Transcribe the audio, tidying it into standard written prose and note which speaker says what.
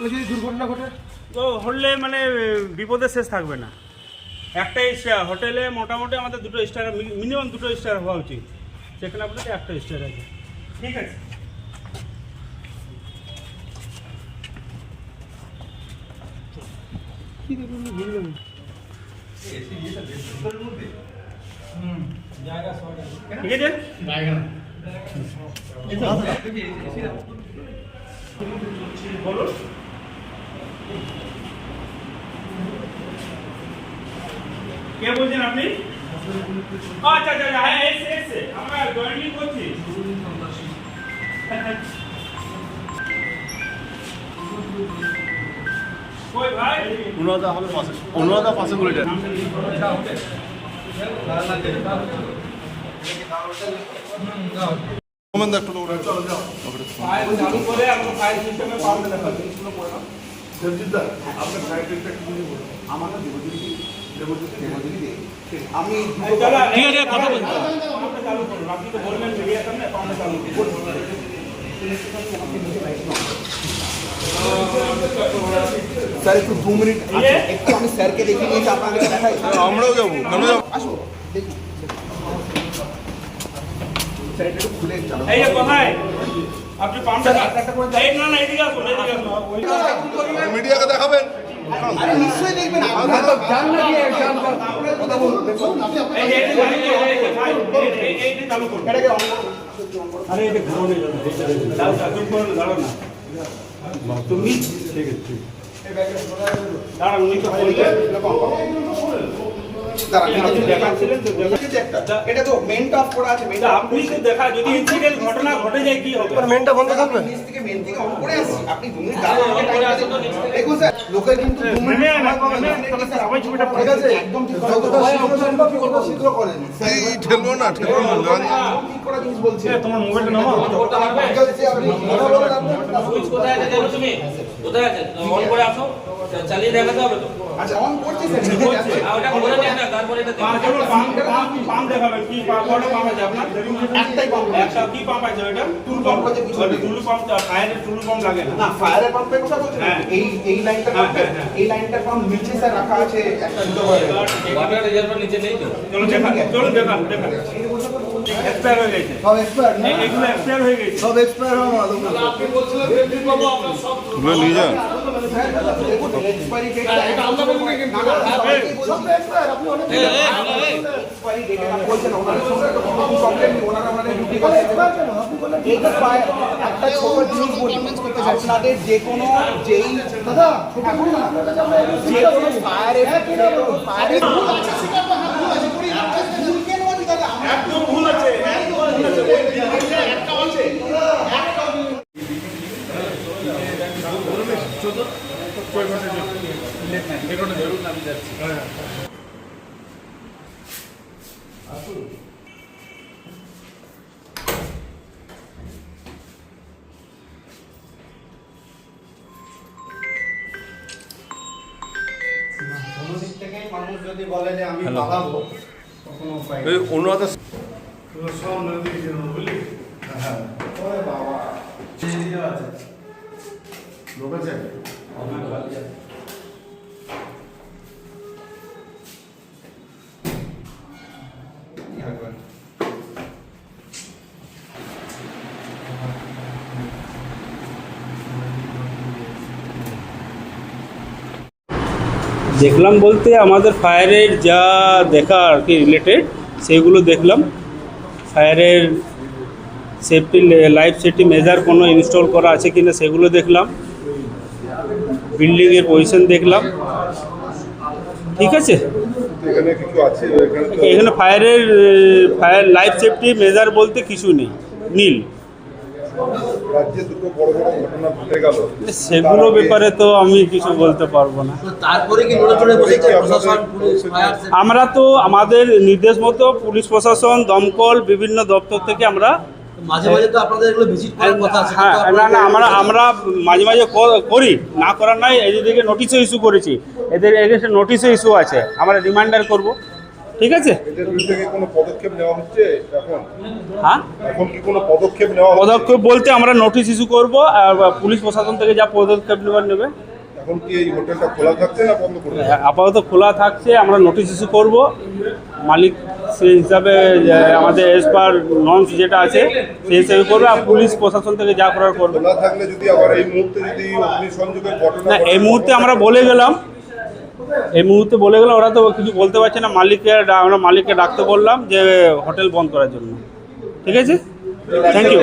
Speaker 1: যদি দুর্ঘটনা ঘটে
Speaker 2: তো হলে মানে বিপদের শেষ থাকবে না। একটাই স্টার হোটেলে মোটামুটি আমাদের 2টো স্টার, মিনিমাম 2টো স্টার হওয়া উচিত, সেখানে আপনাদের 1টা স্টার আছে। ঠিক আছে, ঠিক আছে। বলুন কে বলছেন আপনি? আচ্ছা আচ্ছা, হ্যাঁ এসে আমরা জয়েনিং করছি। কই ভাই?
Speaker 3: অনুরাধা হলে পাশে, অনুরাধা পাশে করে দেন। কমেন্ট একটু ওটা চলো যাও।
Speaker 2: ফাইল চালু করে আমরা ফাইল সিস্টেমে পাবো দেখাবো।
Speaker 1: দেবজিৎদা আপনার ফাইলটা একটু দিয়ে বলুন। আমাকে দেবজিৎ আমি
Speaker 2: চলো ঠিক আছে, কথা বলতে চালু করুন। আপনি তো বলবেন মিডিয়া সামনে অ্যাকাউন্টে চালু করুন।
Speaker 1: স্যার একটু 2 মিনিট একটু আমি স্যারকে দেখিয়ে নিয়ে আপনাকে দেখাই।
Speaker 3: আমরাও যাবো, কেন যাবো?
Speaker 1: আসো দেখুন স্যার একটু খুলে চালাও।
Speaker 2: এই যে কোথায় আপনি পাম্পটা একটা করে দেন না, না এদিকে আসুন, এদিকে আসুন।
Speaker 3: মিডিয়াকে দেখাবেন?
Speaker 1: আরে নিশ্চয়ই দেখবেন, আপনারা তো জান না যে জান কথা বলুন। দেখুন
Speaker 2: এই যে এই চালু করুন।
Speaker 1: এটাকে অন করুন।
Speaker 2: আরে এটা ঘুরো নেই দাও, চালু করুন, দাঁড়াও না তুমি। ঠিক আছে, দাঁড়ান, উনি তো দেখাচ্ছিলেন তো
Speaker 1: এটা তো মেনটা অফ করা আছে। মেনটা
Speaker 2: আপনি তো দেখা, যদি ইনসিডেন্ট ঘটনা ঘটে যায় কি হবে?
Speaker 1: মেনটা বন্ধ থাকবে। নিচ থেকে মেন থেকে অন করে আসি। আপনি 2 মিনিট দাঁড়ান, আমাকে টাইম আছে তো। দেখুন স্যার, লোকে কিন্তু 2 মিনিট সময় পাবেন না। স্যার সবাই ছবিটা ঠিক আছে, একদম ঠিক কথা। যতটা শীঘ্র করেন।
Speaker 3: এই ঠেলবো না, ঠেলবো না।
Speaker 1: ঠিক করা জিনিস বলছি।
Speaker 2: তোমার মোবাইলটা নাও।
Speaker 1: ঠিক আছে, আপনি কথা বলেন।
Speaker 4: সুইচ কোথায় আছে জানো তুমি? কোথায় আছে? অন করে আসো, চালিয়ে দেখাতে হবে তো।
Speaker 1: আচ্ছা অন করছি স্যার।
Speaker 4: আর ওটা করে দেন না, তারপরে এটা দেখুন।
Speaker 2: পাম্প দেখাবেন কি পাম্প আছে আপনার?
Speaker 1: একটাই পাম্প।
Speaker 2: একটা কি পাম্প আছে ওটা?
Speaker 1: টুল পাম্প আছে পিছনে।
Speaker 2: টুলু পাম্প, ফায়ারের টুলু পাম্প লাগে না।
Speaker 1: না, ফায়ারের পাম্পের কথা বলছেন?
Speaker 2: হ্যাঁ।
Speaker 1: এই লাইনটা পাম্প, এই লাইনটার পাম্প নিচে স্যার রাখা আছে একটা দুটো করে।
Speaker 4: ওয়াটার রিজার্ভার নিচে নেই তো?
Speaker 2: চলো দেখা, চলো দেখা দেখা। এক্সপায়ার হয়ে গেছে,
Speaker 1: সব এক্সপায়ার না?
Speaker 2: এগুলো এক্সপায়ার হয়ে গেছে।
Speaker 1: সব এক্সপায়ার হওয়া আদৌ না।
Speaker 4: আপনি বলছিলেন দিল্লি বাবু আপনার সব
Speaker 3: তুলে নিয়ে যান।
Speaker 1: দেখুন এক্সপায়ারি ডেট এটা আমরা বলবো না কিন্তু সব এক্সপায়ার। আপনি অনেক এক্সপায়ারি ডেট এটা বলছেন ওনার সঙ্গে তো কোনো প্রবলেম নেই। ওনারা আমাদের ডিউটি করে এক্সপায়ার কেন আপনি বলেন? এক্সপায়ার একটা ছোট জিনিস বলি, আপনাদের যে কোনো যেই দাদা ছোট বলি না, যে কোনো ফায়ারের ভুল আছে, ভুল কেন আছে দাদা? একদম ভুল আছে, একদম ভুল আছে। একটা আছে মানুষ যদি বলে যে আমি পালাবো, কখনো উপায় নেই।
Speaker 3: এই অনুরাধা
Speaker 1: সব নদী বুঝলি? হ্যাঁ ওরে বাবা চিনি আছে লোক আছে
Speaker 2: দেখলাম বলতে আমাদের ফায়ারের যা দেখা আর কি রিলেটেড সেগুলো দেখলাম। ফায়ারের সেফটি লাইফ সেফটি মেজার কোনো ইনস্টল করা আছে কিনা সেগুলো দেখলাম। বিল্ডিংয়ের পজিশন দেখলাম, ঠিক আছে।
Speaker 3: এখানে কিছু আছে,
Speaker 2: এখানে ফায়ার লাইফ সেফটি মেজার বলতে কিছু নেই, নীল।
Speaker 3: রাজ্যে দুটো বড় বড় ঘটনা ঘটে গেল,
Speaker 2: সেগুলো ব্যাপারে তো আমি কিছু বলতে পারবো না।
Speaker 4: তারপরে কি নড়ে বসেছে প্রশাসন, পুলিশ, ফায়ার?
Speaker 2: আমরা তো আমাদের নির্দেশ মতো পুলিশ প্রশাসন, দমকল, বিভিন্ন দপ্তর থেকে আমরা
Speaker 4: মাঝে মাঝে তো আপনাদের এগুলো ভিজিট করার কথা আছে।
Speaker 2: হ্যাঁ, না আমরা মাঝে মাঝে করি, না করার নয়। এদিকে নোটিশও ইস্যু করেছি, এদের এগেনস্টে নোটিশও ইস্যু আছে, আমরা রিমাইন্ডার করব। ঠিক আছে?
Speaker 3: এদের বিরুদ্ধে কি কোনো পদক্ষেপ নেওয়া হচ্ছে এখন?
Speaker 2: হ্যাঁ,
Speaker 3: এখন কি কোনো পদক্ষেপ নেওয়া হচ্ছে?
Speaker 2: পদক্ষেপ বলতে আমরা নোটিশ ইস্যু করবো আর পুলিশ প্রশাসন থেকে যা পদক্ষেপ নেবার নেবে।
Speaker 3: এখন কি এই হোটেলটা খোলা থাকছে না বন্ধ করে দেওয়া?
Speaker 2: আপাতত খোলা থাকছে, আমরা নোটিশ ইস্যু করবো মালিক সেই হিসাবে আমাদের এজ পার নর্মস যেটা আছে সেই হিসাবে করবে, আর পুলিশ প্রশাসন থেকে যা করার করবে।
Speaker 3: খোলা থাকলে যদি আবার এই মুহূর্তে যদি অগ্নিসংযোগের ঘটনা
Speaker 2: না,
Speaker 3: ঘটে,
Speaker 2: এই মুহূর্তে আমরা বলে গেলাম, ওরা তো কিছু বলতে পারছে না। আমরা মালিককে ডাকতে বললাম যে হোটেল বন্ধ করার জন্য। ঠিক আছে, থ্যাংক ইউ।